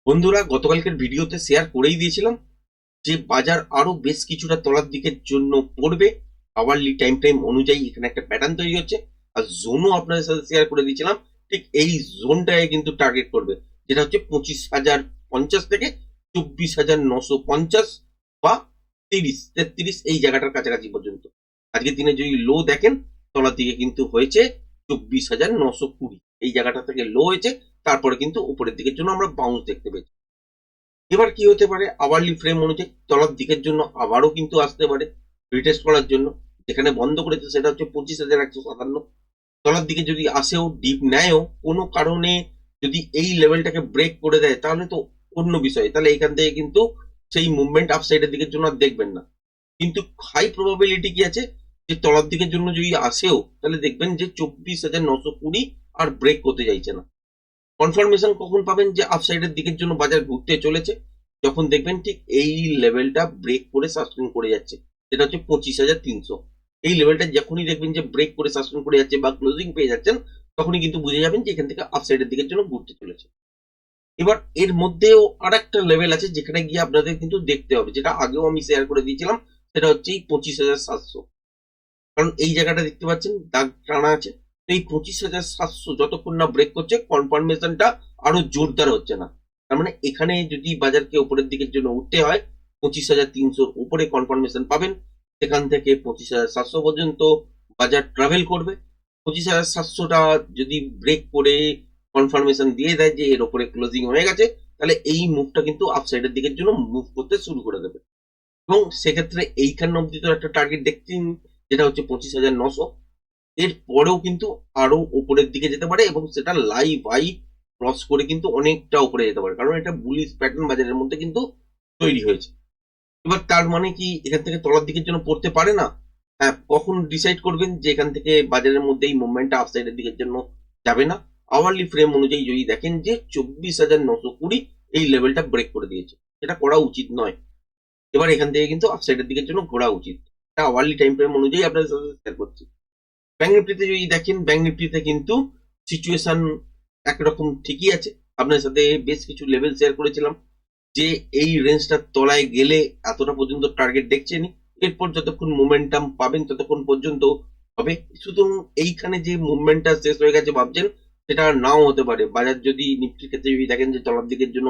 বন্ধুরা, গতকালকের ভিডিওতে শেয়ার করেই দিয়েছিলাম যে বাজার আরো বেশ কিছুটা তলার দিকের জন্য পড়বে। আওয়ারলি টাইম ফ্রেম অনুযায়ী এখানে একটা প্যাটার্ন তৈরি হচ্ছে, আর জোনও আপনাদের সাথে শেয়ার করে দিয়েছিলাম। ঠিক এই জোনটায় কিন্তু টার্গেট করবে, যেটা হচ্ছে 25,050 থেকে 24,950 বা 30-33 এই জায়গাটার কাছাকাছি পর্যন্ত। আজকের দিনে যদি লো দেখেন, তলার দিকে কিন্তু হয়েছে 24,920, এই জায়গাটা থেকে লো হয়েছে। তারপরে কিন্তু উপরের দিকের জন্য আমরা বাউন্স দেখতে পেয়েছি। এবার কি হতে পারে, আওয়ারলি ফ্রেম অনুযায়ী তলার দিকের জন্য আবারও কিন্তু আসতে পারে রিটেস্ট করার জন্য। যেখানে বন্ধ করেছে সেটা হচ্ছে 25,157। তলার দিকে যদি আসেও, ডিপ নেয়ও, কোনো কারণে যদি এই লেভেলটাকে ব্রেক করে দেয়, তাহলে তো অন্য বিষয়। তাহলে এখান থেকে কিন্তু সেই মুভমেন্ট আপসাইডের দিকের জন্য আর দেখবেন না। কিন্তু হাই প্রবাবিলিটি কি আছে যে তলার দিকের জন্য যদি আসেও, তাহলে দেখবেন যে 24,920 আর ব্রেক করতে চাইছে না। কনফার্মেশন কখন পাবেন যে আপসাইডের দিকের জন্য বাজার ঘুরতে চলেছে? যখন দেখবেন ঠিক এই লেভেলটা ব্রেক করে সাস্টেন করে যাচ্ছে, যেটা হচ্ছে 25,300। এই লেভেলটা যখনই দেখবেন যে ব্রেক করে সাস্টেন করে যাচ্ছে বা ক্লোজিং পেয়ে যাচ্ছেন, তখনই কিন্তু বুঝে যাবেন যে এখান থেকে আপসাইডের দিকের জন্য ঘুরতে চলেছে। এবার এর মধ্যেও আর একটা লেভেল আছে যেখানে গিয়ে আপনাদের কিন্তু দেখতে হবে, যেটা আগেও আমি শেয়ার করে দিয়েছিলাম। সেটা হচ্ছে এই 25,700। কারণ এই জায়গাটা দেখতে পাচ্ছেন দাগ টানা আছে। তো এই 25,700 যতক্ষণ না ব্রেক করছে, কনফার্মেশনটা আরো জোরদার হচ্ছে না। তার মানে এখানে যদি বাজারকে উপরের দিকের জন্য উঠতে হয়, 25,300 উপরে কনফার্মেশন পাবেন। সেখান থেকে 25,700 পর্যন্ত বাজার ট্রাভেল করবে। 25,700টা যদি ব্রেক করে কনফার্মেশন দিয়ে দেয় যে এর উপরে ক্লোজিং হয়ে গেছে, তাহলে এই মুভটা কিন্তু আপসাইডের দিকের জন্য মুভ করতে শুরু করে দেবে। এবং সেক্ষেত্রে এইখান অব্দি তো একটা টার্গেট দেখছেন, যেটা হচ্ছে 25,900। এর পরেও কিন্তু আরো উপরের দিকে যেতে পারে, এবং সেটা লাইভ হাই ক্রস করে কিন্তু অনেকটা উপরে যেতে পারে, কারণ এটা বুলিশ প্যাটার্ন বাজারের মধ্যে কিন্তু তৈরি হয়েছে। এবার তার মানে কি এখান থেকে তলার দিকের জন্য পড়তে পারে না? হ্যাঁ, কখন ডিসাইড করবেন যে এখান থেকে বাজারের মধ্যে এই মুভমেন্টটা আপসাইডের দিকের জন্য যাবে না? আওয়ারলি ফ্রেম অনুযায়ী যদি দেখেন যে 24,920 এই লেভেলটা ব্রেক করে দিয়েছে, সেটা করা উচিত নয়। এবার এখান থেকে কিন্তু আপসাইডের দিকের জন্য ঘোরা উচিত। এটা আওয়ারলি টাইম ফ্রেম অনুযায়ী আপনাদের সাথে শেয়ার করছি। ব্যাংক নিফটিতে যদি দেখেন, ব্যাংক নিফটিতে কিন্তু সিচুয়েশন একরকম ঠিকই আছে। আপনার সাথে বেশ কিছু লেভেল শেয়ার করেছিলাম যে এই রেঞ্জটার তলায় গেলে এতটা পর্যন্ত টার্গেট দেখছেনই। এরপর যতক্ষণ মোমেন্টাম পাবেন ততক্ষণ পর্যন্ত হবে। শুধু এইখানে যে মুভমেন্টটা শেষ হয়ে গেছে ভাবছেন, সেটা নাও হতে পারে। বাজার যদি নিফটির ক্ষেত্রে যদি দেখেন যে তলার দিকের জন্য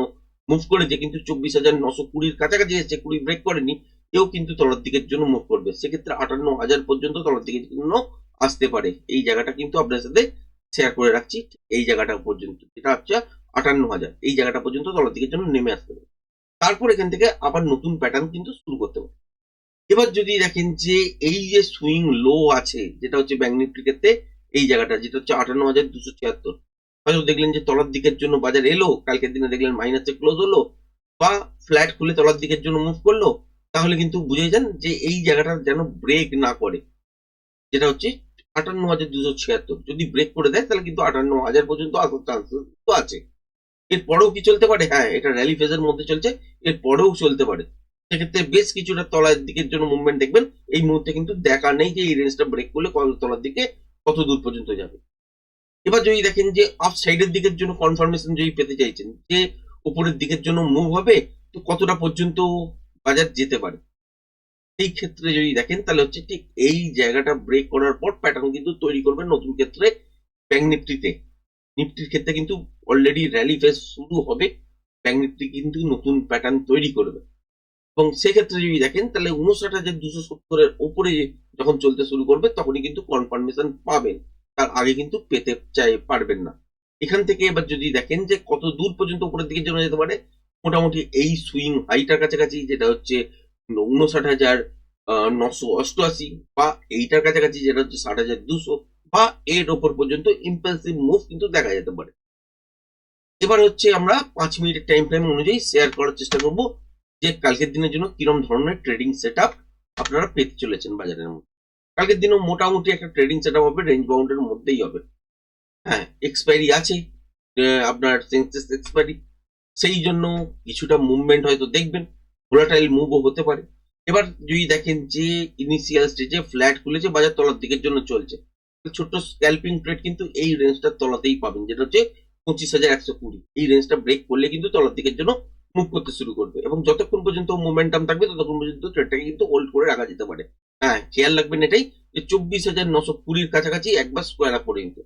মুভ করেছে, কিন্তু 24,920 কাছাকাছি এসেছে, 20 ব্রেক করেনি, এও কিন্তু তলার দিকের জন্য মুভ করবে। সেক্ষেত্রে 58,000 পর্যন্ত তলার দিকের জন্য আসতে পারে। এই জায়গাটা কিন্তু আপনার সাথে শেয়ার করে রাখছি। এই জায়গাটা পর্যন্ত, যেটা হচ্ছে 58,000, এই জায়গাটা পর্যন্ত তলার দিকের জন্য নেমে আসতে পারে। তারপর এখান থেকে আবার নতুন প্যাটার্ন কিন্তু শুরু করতে পারে। এবার যদি দেখেন যে এই যে সুইং লো আছে, যেটা হচ্ছে ব্যাংক নিফটির ক্ষেত্রে এই জায়গাটা, যেটা হচ্ছে 58,276, হয়তো দেখলেন যে তলার দিকের জন্য বাজার এলো, কালকের দিনে দেখলেন মাইনাসে ক্লোজ হলো, বা ফ্ল্যাট খুলে তলার দিকের জন্য মুভ করলো, তাহলে কিন্তু বুঝে যান যে এই জায়গাটা যেন ব্রেক না করে, যেটা হচ্ছে 58,276। যদি ব্রেক করে দেয়, তাহলে কিন্তু 58,000 পর্যন্ত আসার চান্সেস তো আছে। এর পরেও কি চলতে পারে? হ্যাঁ, এটা র্যালি ফেজের মধ্যে চলছে, এর পরেও চলতে পারে। সেক্ষেত্রে বেশ কিছুটা তলার দিকের জন্য মুভমেন্ট দেখবেন। এই মুহূর্তে কিন্তু দেখা নেই যে এই রেঞ্জটা ব্রেক করলে তলার দিকে কত দূর পর্যন্ত যাবে। এবার যদি দেখেন যে আপ সাইডের দিকের জন্য কনফার্মেশন যদি পেতে চাইছেন যে উপরের দিকের জন্য মুভ হবে, তো কতটা পর্যন্ত বাজার যেতে পারে, এই ক্ষেত্রে যদি দেখেন, তাহলে হচ্ছে ঠিক এই জায়গাটা ব্রেক করার পর প্যাটার্ন কিন্তু তৈরি করবে নতুন ক্ষেত্রে ব্যাংক নিফটিতে। নিফটির ক্ষেত্রে কিন্তু অলরেডি র্যালি ফেজ শুরু হবে, ব্যাংক নিফটি কিন্তু নতুন প্যাটার্ন তৈরি করবে। এবং সেক্ষেত্রে যদি দেখেন, তাহলে 59,270-এর উপরে যখন চলতে শুরু করবে, তখনই কিন্তু কনফার্মেশন পাবেন। তার আগে কিন্তু পেতে পারবেন না। এখান থেকে এবার যদি দেখেন যে কত দূর পর্যন্ত উপরের দিকে চলে যেতে পারে, মোটামুটি এই সুইং হাইটার কাছাকাছি, যেটা হচ্ছে 59,988, বা এইটার কাছাকাছি, যেটা হচ্ছে 60,200, বা এর ওপর পর্যন্ত ইম্পালসিভ মুভ কিন্তু দেখা যেতে পারে। এবার হচ্ছে আমরা 5 মিনিটের টাইম ফ্রেম অনুযায়ী শেয়ার করার চেষ্টা করব যে কালকের দিনের জন্য কিরম ধরনের ট্রেডিং সেট আপনারা পেতে চলেছেন বাজারের মধ্যে। কালকের দিনও মোটামুটি একটা ট্রেডিং সেট হবে, রেঞ্জ বাউন্ডের মধ্যেই হবে। হ্যাঁ, এক্সপায়ারি আছে, আপনার সেন্সেস এক্সপায়ারি, সেই জন্য কিছুটা মুভমেন্ট হয়তো দেখবেন, ভোলাটাইল মুভও হতে পারে। এবার যদি দেখেন যে ইনিশিয়াল স্টেজে ফ্ল্যাট খুলেছে, বাজার তলার দিকের জন্য চলছে, ছোট্ট স্ক্যাল্পিং ট্রেড কিন্তু এই রেঞ্জটার তলাতেই পাবেন, যেটা হচ্ছে 25,120 এই রেঞ্জটা ব্রেক করলে কিন্তু তলার দিকের জন্য মুভ করতে শুরু করবে, এবং যতক্ষণ পর্যন্ত মোমেন্টাম থাকবে ততক্ষণ পর্যন্ত ট্রেডটাকে কিন্তু হোল্ড করে রাখা যেতে পারে। হ্যাঁ, খেয়াল রাখবেন এটাই যে 24,920 কাছাকাছি একবার স্কোয়ার আপ করে নিতে,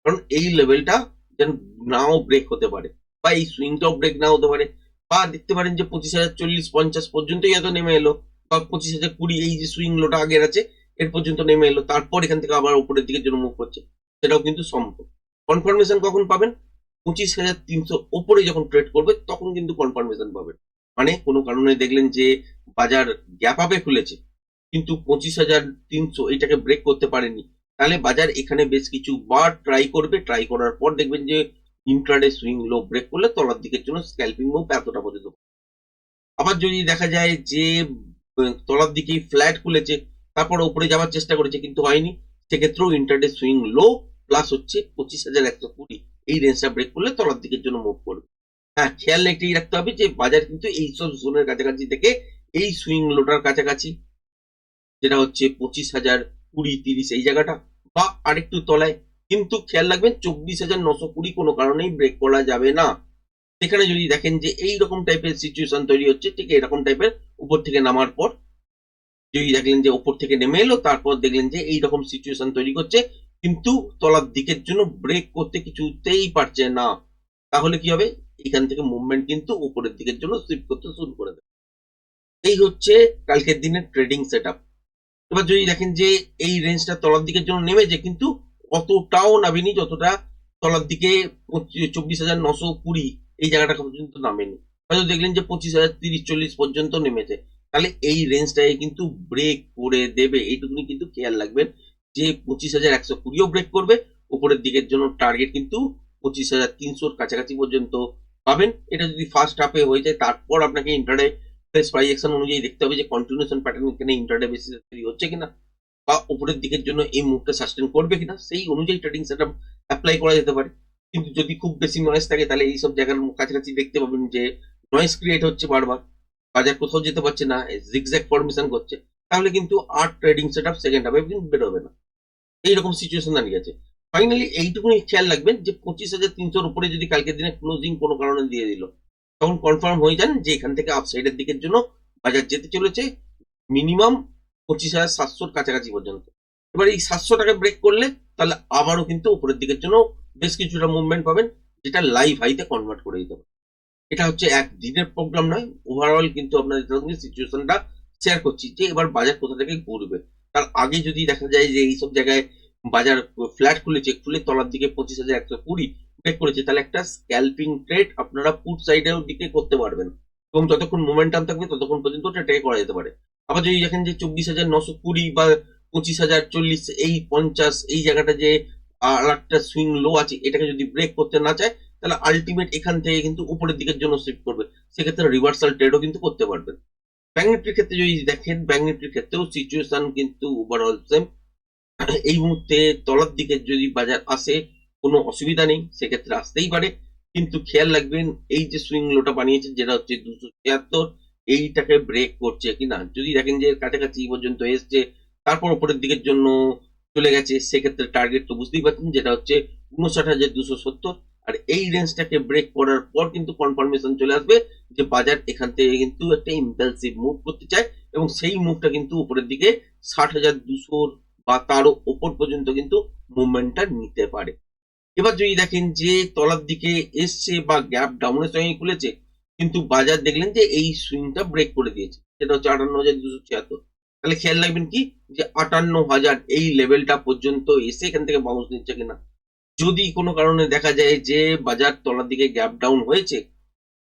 কারণ এই লেভেলটা যেন নাও ব্রেক হতে পারে, বা এই সুইংটাও ব্রেক না হতে পারে, বা দেখতে পারেন যে 25,040-50 পর্যন্তই এত নেমে এলো, বা 25,020 এই যে সুইং লোটা আগের আছে এর পর্যন্ত নেমে এলো, তারপর এখান থেকে আবার উপরের দিকের জন্য মুভ করছে, সেটাও কিন্তু সম্ভব। কনফার্মেশন কখন পাবেন? 25,300 ওপরে যখন ট্রেড করবে তখন কিন্তু কনফার্মেশন পাবেন। মানে কোনো কারণে দেখলেন যে বাজার গ্যাপ আপে খুলেছে কিন্তু 25,300 এইটাকে ব্রেক করতে পারেনি, তাহলে বাজার এখানে বেশ কিছু বার ট্রাই করবে, ট্রাই করার পর দেখবেন যে ইন্ট্রাডে সুইং লো ব্রেক করলে তলার দিকের জন্য স্ক্যালপিং মুভ এতটা পর্যন্ত। আবার যদি দেখা যায় যে তলার দিকে ফ্ল্যাট খুলেছে, তারপর উপরে যাওয়ার চেষ্টা করেছে কিন্তু হয়নি, সেক্ষেত্রেও ইন্টারডে সুইং লো প্লাস হচ্ছে 25,120 এই রেঞ্জটা ব্রেক করলে তলার দিকের জন্য মুভ করবে। হ্যাঁ, খেয়াল এটাই রাখতে হবে যে বাজার কিন্তু এইসব জোনের কাছাকাছি থেকে এই সুইং লোটার কাছাকাছি, যেটা হচ্ছে 25,020-30 এই জায়গাটা, বা আরেকটু তলায়, কিন্তু খেয়াল রাখবেন 24,920 কোনো কারণেই ব্রেক করা যাবে না। সেখানে যদি দেখেন যে এইরকম টাইপের সিচুয়েশন তৈরি হচ্ছে, ঠিক এরকম টাইপের উপর থেকে নামার পর যদি দেখলেন যে উপর থেকে নেমে এলো, তারপর দেখলেন যে এইরকম সিচুয়েশন তৈরি করছে কিন্তু তলার দিকের জন্য ব্রেক করতে কিছুতেই পারছে না, তাহলে কি হবে? এখান থেকে মুভমেন্ট কিন্তু উপরের দিকের জন্য সুইপ করতে শুরু করে দেবে। এই হচ্ছে কালকের দিনের ট্রেডিং সেট আপ। এবার যদি দেখেন যে এই রেঞ্জটা তলার দিকের জন্য নেমেছে কিন্তু অতটাও নামেনি যতটা তলার দিকে 24,920 এই জায়গাটা পর্যন্ত নামেনি, হয়তো দেখলেন যে 25,030-40 পর্যন্ত নেমেছে, তাহলে এই রেঞ্জটাকে কিন্তু ব্রেক করে দেবে, এইটুকুনি কিন্তু খেয়াল রাখবেন যে 25,120ও ব্রেক করবে, উপরের দিকের জন্য টার্গেট কিন্তু 25,300 কাছাকাছি পর্যন্ত পাবেন। এটা যদি ফার্স্ট হাফে হয়ে যায় তারপর আপনাকে ইন্টারডে প্রাইস অ্যাকশন অনুযায়ী দেখতে হবে যে কন্টিনিউশন প্যাটার্ন এখানে ইন্টারডে বেসিসে তৈরি হচ্ছে কিনা, বা উপরের দিকের জন্য এই মুভটা সাস্টেন করবে কিনা, সেই অনুযায়ী ট্রেডিং সেটআপ অ্যাপ্লাই করা যেতে পারে। কিন্তু যদি খুব বেশি নয়েজ থাকে তাহলে এইসব জায়গার কাছাকাছি দেখতে পাবেন যে নয়েজ ক্রিয়েট হচ্ছে বারবার, বাজার কোথাও যেতে পারছে না, জিগজ্যাগ ফরমেশন করছে, তাহলে কিন্তু আর ট্রেডিং সেটআপ সেকেন্ড হাফে কিন্তু বেরোবে না, এইরকম সিচুয়েশন দাঁড়িয়ে আছে। ফাইনালি এইটুকুনি খেয়াল রাখবেন যে 25,300 উপরে যদি কালকের দিনে ক্লোজিং কোনো কারণে দিয়ে দিল, তখন কনফার্ম হয়ে যান যে এখান থেকে আপসাইডের দিকের জন্য বাজার যেতে চলেছে মিনিমাম 25,700 কাছাকাছি পর্যন্ত। এবার এই 700টাকে ব্রেক করলে তাহলে আবারও কিন্তু উপরের দিকের জন্য বেশ কিছুটা মুভমেন্ট পাবেন, যেটা লাইভ হাইতে কনভার্ট করে দিতে পারে। এটা হচ্ছে একদিনের প্রোগ্রাম নয়, ওভারঅল কিন্তু আপনাদের সঙ্গে সিচুয়েশনটা শেয়ার করছি যে এবার বাজার কোথা থেকে ঘুরবে। তার আগে যদি দেখা যায় যে এইসব জায়গায় বাজার ফ্ল্যাট খুলেছে, খুলে তলার দিকে 25,120 ব্রেক করেছে, তাহলে একটা স্ক্যালপিং ট্রেড আপনারা পুট সাইডের দিকে করতে পারবেন, এবং যতক্ষণ মোমেন্টাম থাকবে ততক্ষণ পর্যন্ত ট্রেডটাকে করা যেতে পারে। আবার যদি দেখেন যে 24,920 বা 25,040 এই 50 এই জায়গাটা যে আর একটা সুইং লো আছে, এটাকে যদি ব্রেক করতে না চায় তাহলে আলটিমেট এখান থেকে কিন্তু উপরের দিকের জন্য শিফট করবে, সেক্ষেত্রে রিভার্সাল ট্রেডও কিন্তু করতে পারবেন। ব্যাংক নিফটির ক্ষেত্রে যদি দেখেন, ব্যাংক নিফটির ক্ষেত্রেও সিচুয়েশন কিন্তু ওভারঅল সেম। এই মুহূর্তে তলার দিকে যদি বাজার আসে কোনো অসুবিধা নেই, সেক্ষেত্রে আসতেই পারে, কিন্তু খেয়াল রাখবেন এই যে সুইং লোটা বানিয়েছে যেটা হচ্ছে 276, এইটাকে ব্রেক করছে কিনা। যদি দেখেন যে কাছাকাছি পর্যন্ত এসছে তারপর উপরের দিকের জন্য চলে গেছে, সেক্ষেত্রে টার্গেট তো বুঝতেই পারছেন যেটা হচ্ছে 59,270, আর এই রেঞ্জটাকে ব্রেক করার পর কিন্তু কনফার্মেশন চলে আসবে যে বাজার এখান থেকে কিন্তু একটা ইম্পালসিভ মুভ করতে চায়, এবং সেই মুভটা কিন্তু উপরের দিকে 60,200 বা তারও ওপর পর্যন্ত কিন্তু মুভমেন্টটা নিতে পারে। এবার যদি দেখেন যে তলার দিকে এসছে বা গ্যাপ ডাউনের সঙ্গে খুলেছে, কিন্তু বাজার দেখলেন যে এই সুইংটা ব্রেক করে দিয়েছে, সেটা হচ্ছে 58,276, তাহলে খেয়াল রাখবেন কি যে 58,000 এই লেভেলটা পর্যন্ত এসে এখান থেকে বাউন্স নিচ্ছে কিনা। যদি কোনো কারণে দেখা যায় যে বাজার তলার দিকে গ্যাপ ডাউন হয়েছে,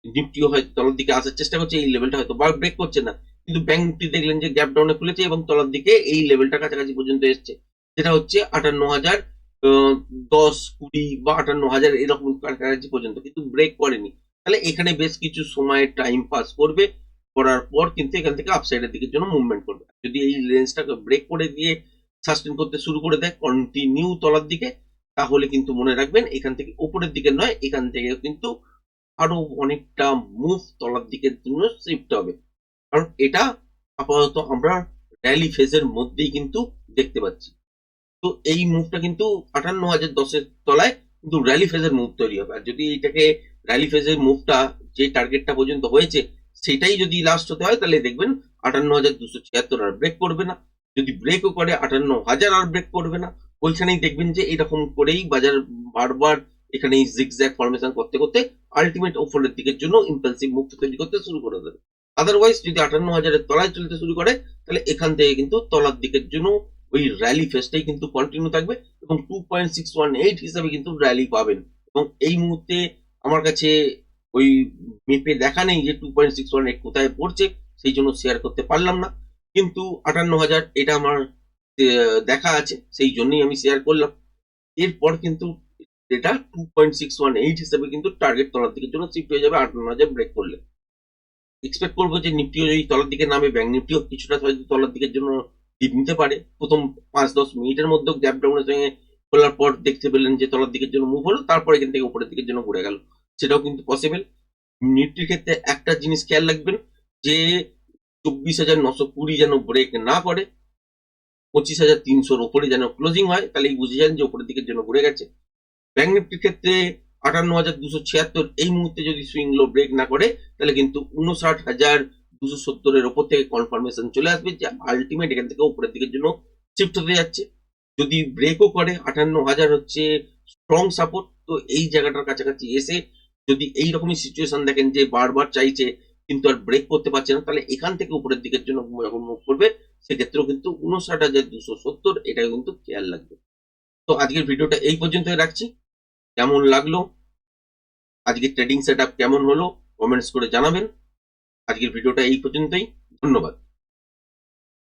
নিফটিও হয়তো তলার দিকে আসার চেষ্টা করছে, এই লেভেলটা হয়তো বা ব্রেক করছে না, কিন্তু ব্যাংক নিফটি দেখলেন যে গ্যাপ ডাউনে খুলেছে এবং তলার দিকে এই লেভেলটা কাছাকাছি পর্যন্ত এসছে, যেটা হচ্ছে 58,000 10-20 বা 58,000 এরকম কাছাকাছি পর্যন্ত, কিন্তু ব্রেক করেনি, তাহলে এখানে বেশ কিছু সময় টাইম পাস করবে, করার পর কিন্তু এখান থেকে আপসাইডের দিকের জন্য মুভমেন্ট করবে। যদি এই রেঞ্জটাকে ব্রেক করে দিয়ে সাস্টেন করতে শুরু করে দেয় কন্টিনিউ তলার দিকে, তাহলে কিন্তু মনে রাখবেন এখান থেকে উপরের দিকে নয়, এখান থেকে কিন্তু আরো অনেকটা মুভ তলার দিকের জন্য শিফট হবে, কারণ এটা আপাতত আমরা র্যালি ফেজের মধ্যেই কিন্তু দেখতে পাচ্ছি। তো এই মুভটা কিন্তু 58,010-এর তলায় কিন্তু র্যালি ফেজের মুভ তৈরি হবে। আর যদি এটাকে র্যালি ফেজের মুভটা যে টার্গেটটা পর্যন্ত হয়েছে সেটাই যদি লাস্ট হতে হয়, তাহলে দেখবেন 58,276 আর ব্রেক করবে না। যদি ব্রেকও করে 58,000 আর ব্রেক করবে না। ওইখানেই দেখবেন যে এরকম করেই বাজার বারবার এখানে জিগজ্যাগ ফরমেশন করতে করতে আলটিমেট ওপরের দিকের জন্য ইম্পালসিভ মুভ তৈরি করতে শুরু করে দেবে। আদারওয়াইজ যদি 58,000-এর তলায় চলতে শুরু করে, তাহলে এখান থেকে কিন্তু তলার দিকের জন্য ওই র্যালি ফেজটাই কিন্তু কন্টিনিউ থাকবে এবং 2.618 হিসাবে কিন্তু র্যালি পাবেন। এবং এই মুহূর্তে আমার কাছে ওই মেপে দেখা নেই যে 2.618 কোথায় পড়ছে, সেই জন্য শেয়ার করতে পারলাম না। কিন্তু 58,000 এটা আমার দেখা আছে, সেই জন্যই আমি শেয়ার করলাম। এরপর কিন্তু এটা 2.618 হিসেবে কিন্তু টার্গেট তলার দিকের জন্য শিফট হয়ে যাবে 58,000 ব্রেক করলে। এক্সপেক্ট করবো যে নিফটিও যদি তলার দিকে নামে, ব্যাংক নিফটিও কিছুটা হয়তো তলার দিকের জন্য ডিপ নিতে পারে। প্রথম 5-10 মিনিটের মধ্যে গ্যাপ ডাউনের সঙ্গে খোলার পর দেখতে পেলেন যে তলার দিকের জন্য মুভ হলো, তারপর এখান থেকে উপরের দিকের জন্য ঘুরে গেল, সেটাও কিন্তু পসিবল। নিফটির ক্ষেত্রে একটা জিনিস খেয়াল রাখবেন যে 24,920 যেন ব্রেক না করে, 25,300-র উপরে যেন ক্লোজিং হয়, তাহলেই বুঝে যান যে উপরের দিকের জন্য ঘুরে গেছে। ব্যাংক নিফটির ক্ষেত্রে 58,276 এই মুহূর্তে যদি সুইং লো ব্রেক না করে, তাহলে কিন্তু 59,270-এর ওপর থেকে কনফার্মেশন চলে আসবে যে আলটিমেট এখান থেকে উপরের দিকের জন্য শিফট হতে যাচ্ছে। যদি ব্রেকও করে 58,000 হচ্ছে স্ট্রং সাপোর্ট, তো এই জায়গাটার কাছাকাছি এসে যদি এই রকমই সিচুয়েশন দেখেন যে বারবার চাইছে কিন্তু আর ব্রেক করতে পারছে না, তাহলে এখান থেকে উপরের দিকের জন্য যখন মুভ করবে সেক্ষেত্রেও কিন্তু 59,270 এটা কিন্তু খেয়াল রাখবে। তো আজকের ভিডিওটা এই পর্যন্তই রাখছি। কেমন লাগলো, আজকের ট্রেডিং সেটআপ কেমন হলো, কমেন্টস করে জানাবেন। আজকের ভিডিওটা এই পর্যন্তই। ধন্যবাদ।